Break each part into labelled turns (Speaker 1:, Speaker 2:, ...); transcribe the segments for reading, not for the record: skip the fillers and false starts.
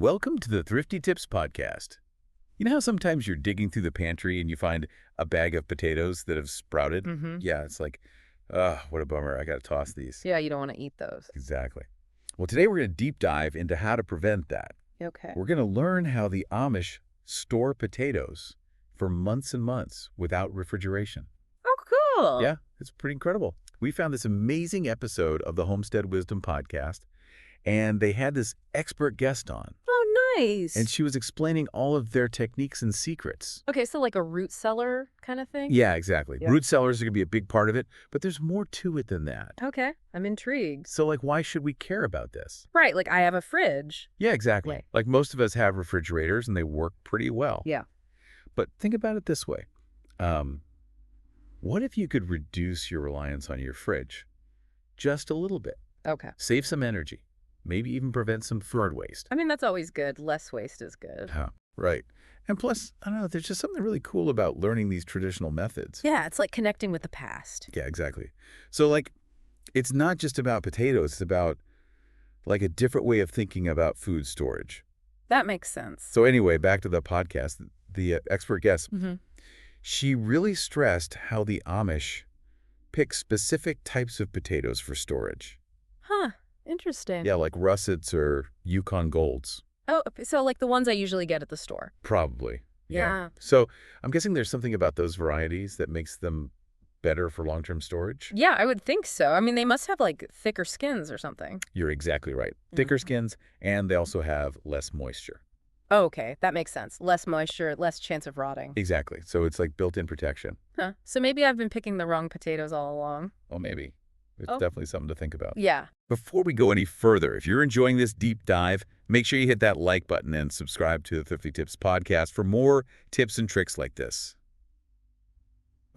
Speaker 1: Welcome to the Thrifty Tips Podcast. You know how sometimes you're digging through the pantry and you find a bag of potatoes that have sprouted?
Speaker 2: Mm-hmm.
Speaker 1: Yeah, it's like, what a bummer. I got to toss these.
Speaker 2: Yeah, you don't want to eat those.
Speaker 1: Exactly. Well, today we're going to deep dive into how to prevent that.
Speaker 2: Okay.
Speaker 1: We're going to learn how the Amish store potatoes for months and months without refrigeration.
Speaker 2: Oh, cool.
Speaker 1: Yeah, it's pretty incredible. We found this amazing episode of the Homestead Wisdom podcast, and they had this expert guest on.
Speaker 2: Oh, nice.
Speaker 1: And she was explaining all of their techniques and secrets.
Speaker 2: Okay, so like a root cellar kind of thing?
Speaker 1: Yeah, exactly.
Speaker 2: Yeah.
Speaker 1: Root cellars are going to be a big part of it, but there's more to it than that.
Speaker 2: Okay, I'm intrigued.
Speaker 1: So, why should we care about this?
Speaker 2: Right, like I have a fridge.
Speaker 1: Yeah, exactly.
Speaker 2: Right.
Speaker 1: Like most of us have refrigerators, and they work pretty well.
Speaker 2: Yeah.
Speaker 1: But think about it this way. What if you could reduce your reliance on your fridge just a little bit?
Speaker 2: Okay.
Speaker 1: Save some energy. Maybe even prevent some food waste.
Speaker 2: I mean, that's always good. Less waste is good.
Speaker 1: Right. And plus, I don't know, there's just something really cool about learning these traditional methods.
Speaker 2: Yeah, it's like connecting with the past.
Speaker 1: Yeah, exactly. So, it's not just about potatoes. It's about, a different way of thinking about food storage.
Speaker 2: That makes sense.
Speaker 1: So anyway, back to the podcast, the expert guest,
Speaker 2: Mm-hmm.
Speaker 1: she really stressed how the Amish pick specific types of potatoes for storage.
Speaker 2: Huh, interesting.
Speaker 1: Yeah, like russets or Yukon Golds.
Speaker 2: Oh, so like the ones I usually get at the store.
Speaker 1: Probably.
Speaker 2: Yeah.
Speaker 1: So I'm guessing there's something about those varieties that makes them better for long-term storage?
Speaker 2: Yeah, I would think so. I mean, they must have like thicker skins or something.
Speaker 1: You're exactly right. Thicker skins, and they also have less moisture.
Speaker 2: Oh, okay, that makes sense. Less moisture, less chance of rotting.
Speaker 1: Exactly. So it's like built-in protection.
Speaker 2: Huh. So maybe I've been picking the wrong potatoes all along.
Speaker 1: Well, maybe. It's
Speaker 2: Oh.
Speaker 1: definitely something to think about.
Speaker 2: Yeah.
Speaker 1: Before we go any further, if you're enjoying this deep dive, make sure you hit that like button and subscribe to the Thrifty Tips podcast for more tips and tricks like this.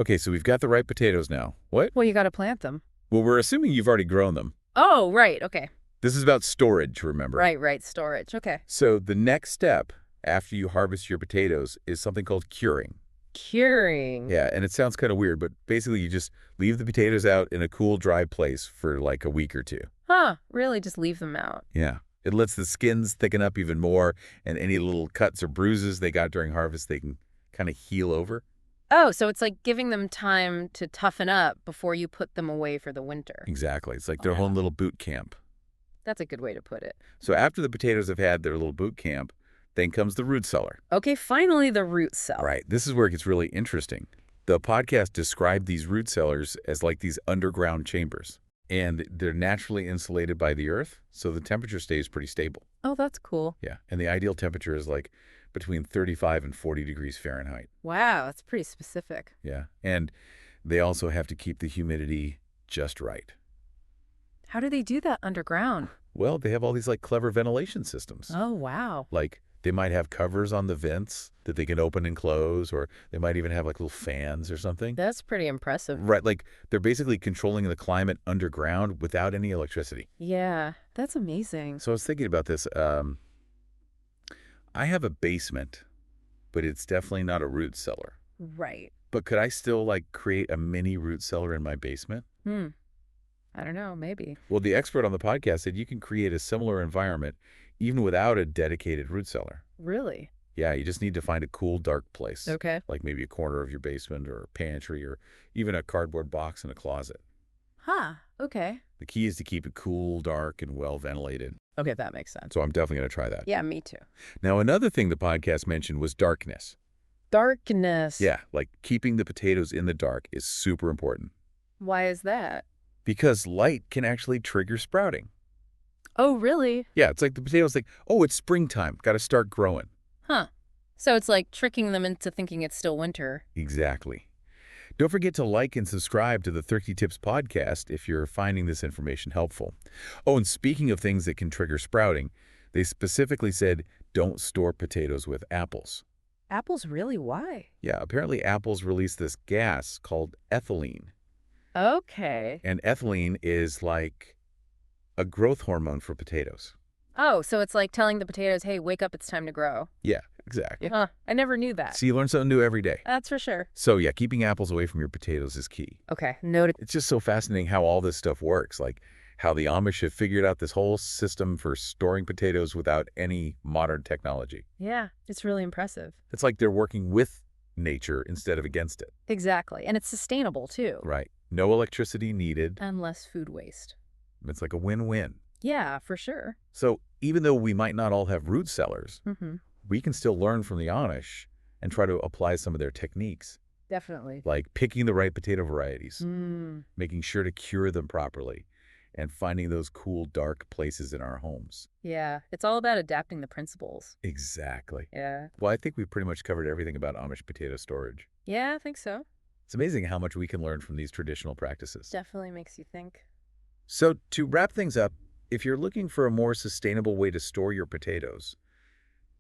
Speaker 1: Okay, so we've got the right potatoes now. What?
Speaker 2: Well, you got to plant them.
Speaker 1: Well, we're assuming you've already grown them.
Speaker 2: Oh, right. Okay.
Speaker 1: This is about storage, remember?
Speaker 2: Right. Storage. Okay.
Speaker 1: So the next step after you harvest your potatoes is something called curing.
Speaker 2: Curing.
Speaker 1: Yeah, and it sounds kind of weird, but basically you just leave the potatoes out in a cool, dry place for like a week or two.
Speaker 2: Huh. Really? Just leave them out.
Speaker 1: Yeah. It lets the skins thicken up even more, and any little cuts or bruises they got during harvest, they can kind of heal over.
Speaker 2: Oh, so it's like giving them time to toughen up before you put them away for the winter.
Speaker 1: Exactly. It's like their
Speaker 2: Wow.
Speaker 1: own little boot camp.
Speaker 2: That's a good way to put it.
Speaker 1: So after the potatoes have had their little boot camp, then comes the root cellar.
Speaker 2: Okay, finally the root cell.
Speaker 1: Right. This is where it gets really interesting. The podcast described these root cellars as like these underground chambers, and they're naturally insulated by the earth, so the temperature stays pretty stable.
Speaker 2: Oh, that's cool.
Speaker 1: Yeah. And the ideal temperature is like between 35 and 40 degrees Fahrenheit.
Speaker 2: Wow, that's pretty specific.
Speaker 1: Yeah. And they also have to keep the humidity just right.
Speaker 2: How do they do that underground?
Speaker 1: Well, they have all these like clever ventilation systems.
Speaker 2: Oh, wow.
Speaker 1: Like they might have covers on the vents that they can open and close, or they might even have like little fans or something.
Speaker 2: That's pretty impressive.
Speaker 1: Right. Like they're basically controlling the climate underground without any electricity.
Speaker 2: Yeah, that's amazing.
Speaker 1: So I was thinking about this. I have a basement, but it's definitely not a root cellar.
Speaker 2: Right.
Speaker 1: But could I still like create a mini root cellar in my basement?
Speaker 2: I don't know, maybe.
Speaker 1: Well, the expert on the podcast said you can create a similar environment even without a dedicated root cellar.
Speaker 2: Really?
Speaker 1: Yeah, you just need to find a cool, dark place.
Speaker 2: Okay.
Speaker 1: Like maybe a corner of your basement or a pantry or even a cardboard box in a closet.
Speaker 2: Huh. Okay.
Speaker 1: The key is to keep it cool, dark, and well ventilated.
Speaker 2: Okay, that makes sense.
Speaker 1: So I'm definitely going to try that.
Speaker 2: Yeah, me too.
Speaker 1: Now, another thing the podcast mentioned was darkness.
Speaker 2: Darkness.
Speaker 1: Yeah, like keeping the potatoes in the dark is super important
Speaker 2: Why is that?
Speaker 1: because light can actually trigger sprouting.
Speaker 2: Oh, really?
Speaker 1: Yeah, it's like the potatoes like, oh, it's springtime, got to start growing.
Speaker 2: Huh. So it's like tricking them into thinking it's still winter.
Speaker 1: Exactly. Don't forget to like and subscribe to the Thrifty Tips podcast if you're finding this information helpful. Oh, and speaking of things that can trigger sprouting, they specifically said don't store potatoes with apples.
Speaker 2: Apples, really? Why?
Speaker 1: Yeah, apparently apples release this gas called ethylene.
Speaker 2: Okay.
Speaker 1: And ethylene is like a growth hormone for potatoes.
Speaker 2: Oh, so it's like telling the potatoes, hey, wake up, it's time to grow.
Speaker 1: Yeah, exactly.
Speaker 2: Huh. I never knew that.
Speaker 1: So you learn something new every day.
Speaker 2: That's for sure.
Speaker 1: So yeah, keeping apples away from your potatoes is key.
Speaker 2: Okay, noted.
Speaker 1: It's just so fascinating how all this stuff works. Like how the Amish have figured out this whole system for storing potatoes without any modern technology.
Speaker 2: Yeah, it's really impressive.
Speaker 1: It's like they're working with nature instead of against it.
Speaker 2: Exactly. And it's sustainable, too.
Speaker 1: Right. No electricity needed.
Speaker 2: And less food waste.
Speaker 1: It's like a win-win.
Speaker 2: Yeah, for sure.
Speaker 1: So even though we might not all have root cellars,
Speaker 2: Mm-hmm.
Speaker 1: we can still learn from the Amish and try to apply some of their techniques,
Speaker 2: Definitely.
Speaker 1: like picking the right potato varieties,
Speaker 2: Mm.
Speaker 1: making sure to cure them properly, and finding those cool, dark places in our homes.
Speaker 2: Yeah, it's all about adapting the principles.
Speaker 1: Exactly.
Speaker 2: Yeah.
Speaker 1: Well, I think we've pretty much covered everything about Amish potato storage.
Speaker 2: Yeah, I think so.
Speaker 1: It's amazing how much we can learn from these traditional practices.
Speaker 2: Definitely makes you think.
Speaker 1: So to wrap things up, if you're looking for a more sustainable way to store your potatoes,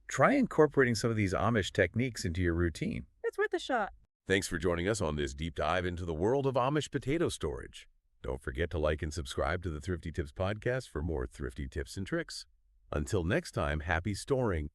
Speaker 1: try incorporating some of these Amish techniques into your routine.
Speaker 2: It's worth a shot.
Speaker 1: Thanks for joining us on this deep dive into the world of Amish potato storage. Don't forget to like and subscribe to the Thrifty Tips podcast for more thrifty tips and tricks. Until next time, happy storing.